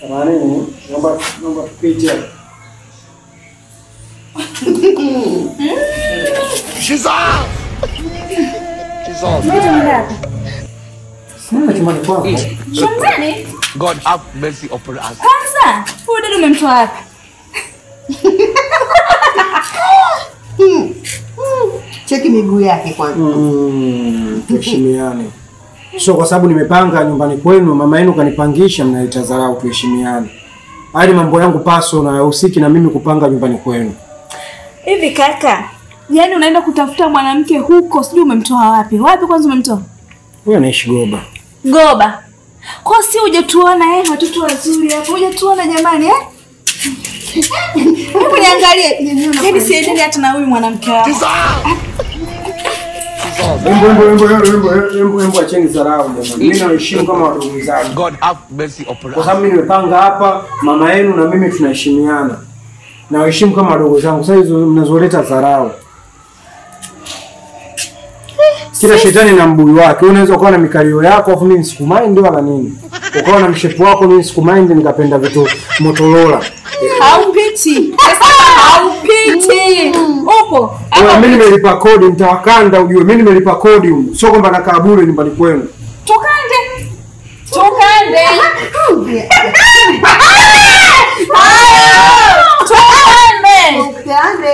Samahani, naomba picha. She's off. She's off. God have mercy upon us. Kwanza, huyu dada umemtoa wapi? Cheki miguu yake kwanza. Tuheshimiane. Sio kwa sababu nimepanga nyumbani kwenu, mama yenu kanipangisha mnaita dharau, tuheshimiane. Hadi mambo yangu paso na usiki na mimi kupanga nyumbani kwenu. Hivi kaka, yaani unaenda kutafuta mwanamke huko, sijui umemtoa wapi? Wapi kwanza umemtoa? Huyu anaishi Goba. Goba. Kwa si uje tuona watoto wazuri hapo. Uje tuona jamani Hebu niangalie. Hebu siendeni hata na huyu mwanamke wako. Embo acheni dharau jamani. Mimi naheshimu kama wadogo zangu. God have mercy upon us. Kwa sababu mimi nimepanga hapa, mama yenu na mimi tunaheshimiana. Na waheshimu kama wadogo zangu. Sasa hizo mnazoleta dharau. Kila shetani na mbuyu wake. Unaweza kuwa na mikalio yako afu mimi sikumind wala nini. Ukawa na mshepu wako mimi sikumind nikapenda vitu Motorola. Haupiti. Haupiti. Upo. Mimi nimelipa kodi, mtawakanda ujue. Mimi nimelipa kodi. Sio kwamba nakaa bure nyumbani kwenu. Tukande.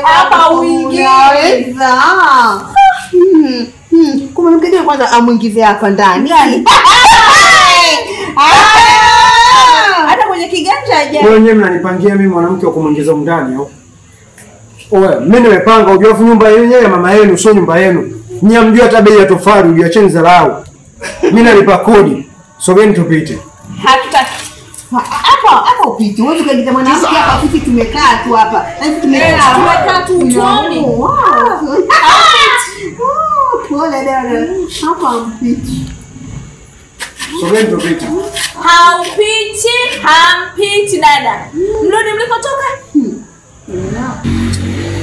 Hapa uingie. Kuma mkenge kwanza amuingize hapa ndani. Hata kwenye kiganja aje. Wewe wenyewe mnanipangia mimi mwanamke wa kumuingiza ndani au? Oe, mimi nimepanga ujue nyumba yenyewe ya mama yenu sio nyumba yenu. Nyinyi mjue hata bei ya tofali uliacheni dharau. Mimi nalipa kodi. Sogeni tupite. Hatutaki. Hapa upite. Wewe ukaingiza mwanamke hapa sisi tumekaa tu hapa. Sisi tumekaa tu tuone. Pole dada. Hapa upite. Sogeni tupite. Hampiti dada. Mrudi mlikotoka?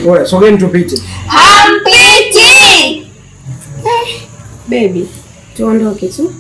Oe, sogeni tupite. Hampiti. Baby, tuondoke tu.